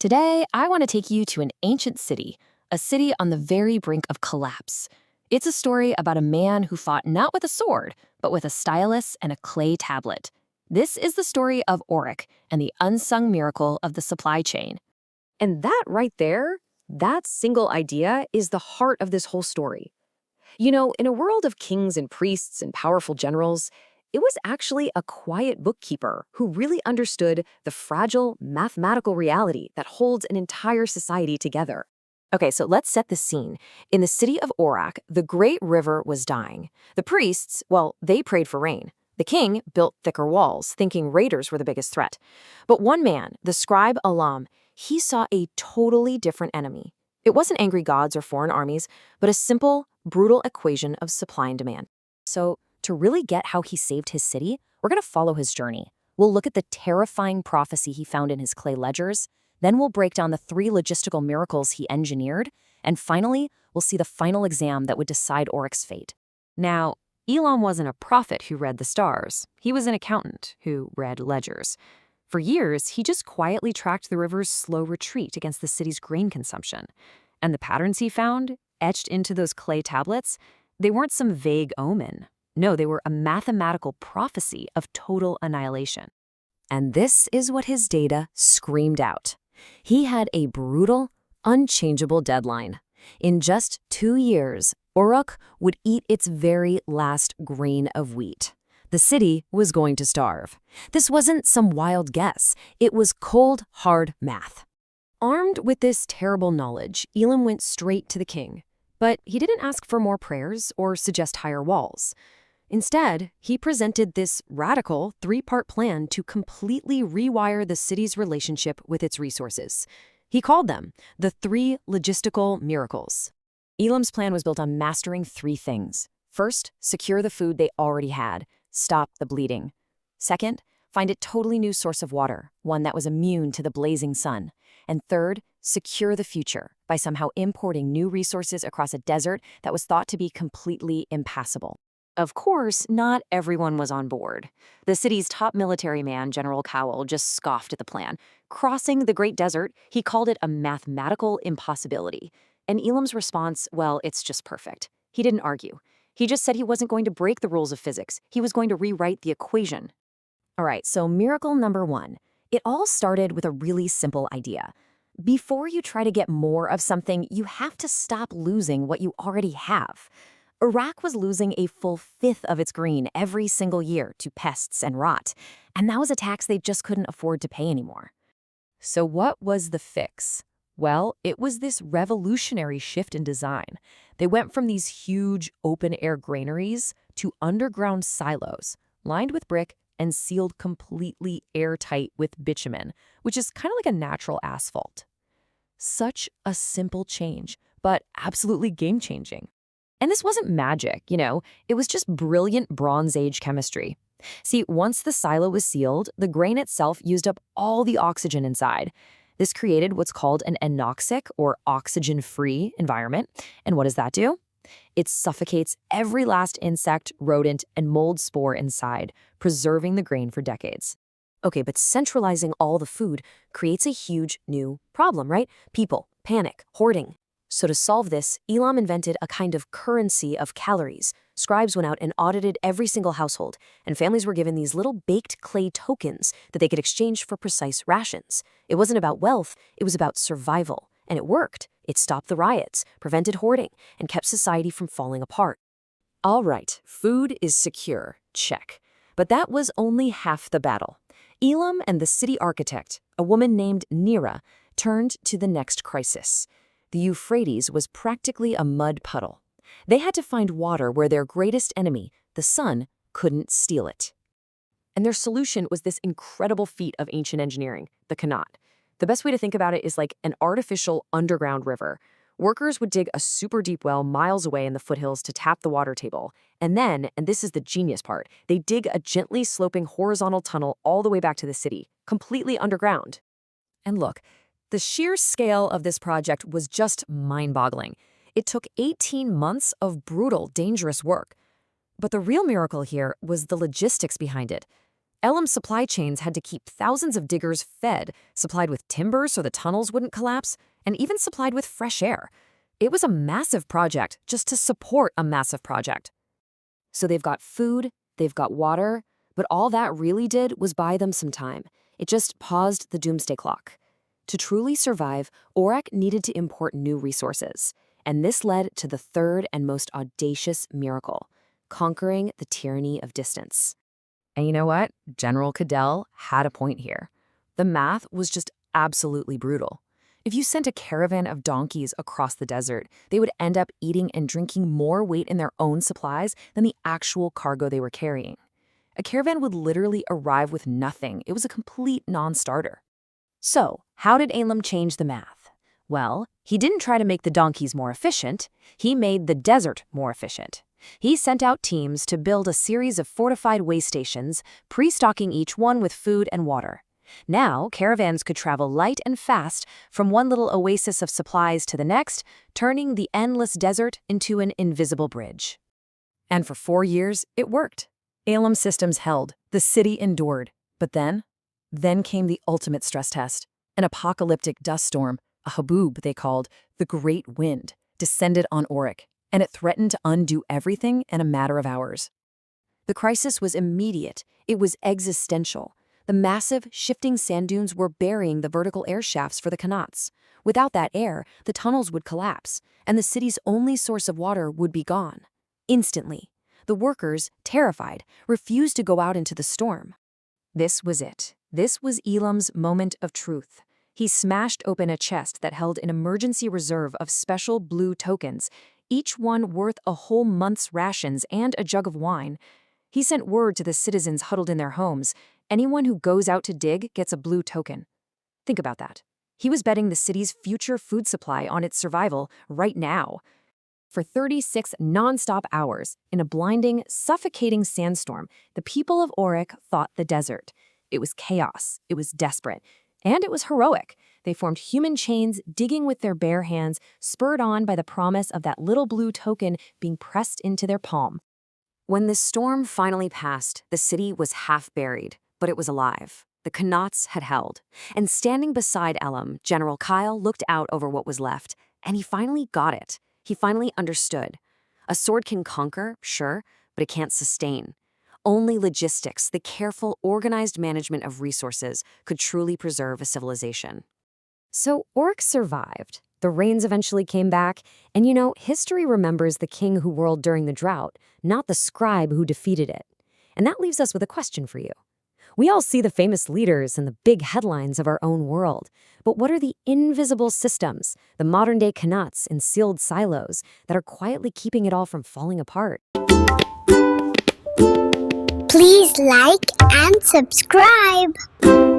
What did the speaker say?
Today, I want to take you to an ancient city, a city on the very brink of collapse. It's a story about a man who fought not with a sword, but with a stylus and a clay tablet. This is the story of Auric and the unsung miracle of the supply chain. And that right there, that single idea is the heart of this whole story. You know, in a world of kings and priests and powerful generals, it was actually a quiet bookkeeper who really understood the fragile mathematical reality that holds an entire society together. Okay, so let's set the scene. In the city of Auric, the great river was dying. The priests, well, they prayed for rain. The king built thicker walls, thinking raiders were the biggest threat. But one man, the scribe Alam, he saw a totally different enemy. It wasn't angry gods or foreign armies, but a simple, brutal equation of supply and demand. So, to really get how he saved his city, we're going to follow his journey. We'll look at the terrifying prophecy he found in his clay ledgers, then we'll break down the 3 logistical miracles he engineered, and finally, we'll see the final exam that would decide Auric's fate. Now, Elam wasn't a prophet who read the stars. He was an accountant who read ledgers. For years, he just quietly tracked the river's slow retreat against the city's grain consumption. And the patterns he found, etched into those clay tablets, they weren't some vague omen. No, they were a mathematical prophecy of total annihilation. And this is what his data screamed out. He had a brutal, unchangeable deadline. In just 2 years, Uruk would eat its very last grain of wheat. The city was going to starve. This wasn't some wild guess. It was cold, hard math. Armed with this terrible knowledge, Elam went straight to the king. But he didn't ask for more prayers or suggest higher walls. Instead, he presented this radical 3-part plan to completely rewire the city's relationship with its resources. He called them the 3 logistical miracles. Elam's plan was built on mastering 3 things. First, secure the food they already had. Stop the bleeding. Second, find a totally new source of water, one that was immune to the blazing sun. And third, secure the future by somehow importing new resources across a desert that was thought to be completely impassable. Of course, not everyone was on board. The city's top military man, General Cowell, just scoffed at the plan. Crossing the Great Desert, he called it a mathematical impossibility. And Elam's response, well, it's just perfect. He didn't argue. He just said he wasn't going to break the rules of physics. He was going to rewrite the equation. All right, so miracle number 1. It all started with a really simple idea. Before you try to get more of something, you have to stop losing what you already have. Iraq was losing a full 1/5 of its grain every single year to pests and rot, and that was a tax they just couldn't afford to pay anymore. So what was the fix? Well, it was this revolutionary shift in design. They went from these huge open-air granaries to underground silos, lined with brick and sealed completely airtight with bitumen, which is kind of like a natural asphalt. Such a simple change, but absolutely game-changing. And this wasn't magic, it was just brilliant Bronze Age chemistry. See, once the silo was sealed, the grain itself used up all the oxygen inside. This created what's called an anoxic or oxygen-free environment. And what does that do? It suffocates every last insect, rodent, and mold spore inside, preserving the grain for decades. Okay, but centralizing all the food creates a huge new problem, right? People, panic, hoarding. So to solve this, Elam invented a kind of currency of calories. Scribes went out and audited every single household, and families were given these little baked clay tokens that they could exchange for precise rations. It wasn't about wealth, it was about survival. And it worked. It stopped the riots, prevented hoarding, and kept society from falling apart. All right, food is secure, check. But that was only half the battle. Elam and the city architect, a woman named Nira, turned to the next crisis. The Euphrates was practically a mud puddle. They had to find water where their greatest enemy, the sun, couldn't steal it. And their solution was this incredible feat of ancient engineering, the qanat. The best way to think about it is like an artificial underground river. Workers would dig a super deep well miles away in the foothills to tap the water table. And then, and this is the genius part, they dig a gently sloping horizontal tunnel all the way back to the city, completely underground. And look, the sheer scale of this project was just mind-boggling. It took 18 months of brutal, dangerous work. But the real miracle here was the logistics behind it. Elam's supply chains had to keep thousands of diggers fed, supplied with timber so the tunnels wouldn't collapse, and even supplied with fresh air. It was a massive project just to support a massive project. So they've got food, they've got water, but all that really did was buy them some time. It just paused the doomsday clock. To truly survive, Orek needed to import new resources, and this led to the third and most audacious miracle, conquering the tyranny of distance. And you know what? General Cadell had a point here. The math was just absolutely brutal. If you sent a caravan of donkeys across the desert, they would end up eating and drinking more weight in their own supplies than the actual cargo they were carrying. A caravan would literally arrive with nothing. It was a complete non-starter. So, how did Elam change the math? Well, he didn't try to make the donkeys more efficient. He made the desert more efficient. He sent out teams to build a series of fortified way stations, pre-stocking each one with food and water. Now, caravans could travel light and fast from one little oasis of supplies to the next, turning the endless desert into an invisible bridge. And for 4 years, it worked. Elam's systems held, the city endured. But then came the ultimate stress test. An apocalyptic dust storm, a haboob they called, the Great Wind, descended on Orek, and it threatened to undo everything in a matter of hours. The crisis was immediate. It was existential. The massive, shifting sand dunes were burying the vertical air shafts for the qanats. Without that air, the tunnels would collapse, and the city's only source of water would be gone. Instantly. The workers, terrified, refused to go out into the storm. This was it. This was Elam's moment of truth. He smashed open a chest that held an emergency reserve of special blue tokens, each one worth a whole month's rations and a jug of wine. He sent word to the citizens huddled in their homes, anyone who goes out to dig gets a blue token. Think about that. He was betting the city's future food supply on its survival right now. For 36 non-stop hours, in a blinding, suffocating sandstorm, the people of Orek fought the desert. It was chaos, it was desperate, and it was heroic. They formed human chains, digging with their bare hands, spurred on by the promise of that little blue token being pressed into their palm. When the storm finally passed, the city was half buried, but it was alive. The qanats had held. And standing beside Elam, General Kyle looked out over what was left, and he finally got it. He finally understood. A sword can conquer, sure, but it can't sustain. Only logistics, the careful, organized management of resources, could truly preserve a civilization. So Orek survived. The rains eventually came back, and history remembers the king who ruled during the drought, not the scribe who defeated it. And that leaves us with a question for you. We all see the famous leaders and the big headlines of our own world, but what are the invisible systems, the modern-day qanats in sealed silos, that are quietly keeping it all from falling apart? Please like and subscribe.